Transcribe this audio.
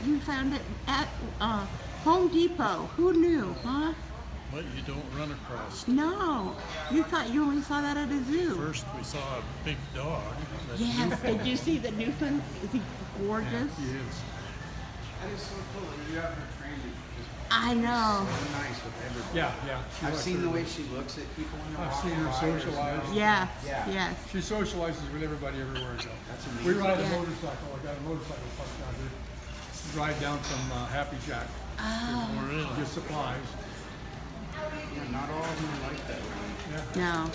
you found it at Home Depot. Who knew, huh? But you don't run across. No, you thought you only saw that at a zoo. First we saw a big dog. that Yes, Newfoundland. did you see the Newfoundland? Is he gorgeous? Yeah, he is. That is so cool. You have her trained to just I know. so nice with everybody. Yeah. She I've likes seen the everybody. way she looks at people when they're I've walking seen her by or socialize. smelling. Yes, Yeah. yes. She socializes with everybody everywhere we go. That's We amazing. ride a Yeah. motorcycle. I got a motorcycle parked down here. Ride down from Happy Jack. Oh, Get supplies. Yeah, not all of them are like that. Right? Yeah. no.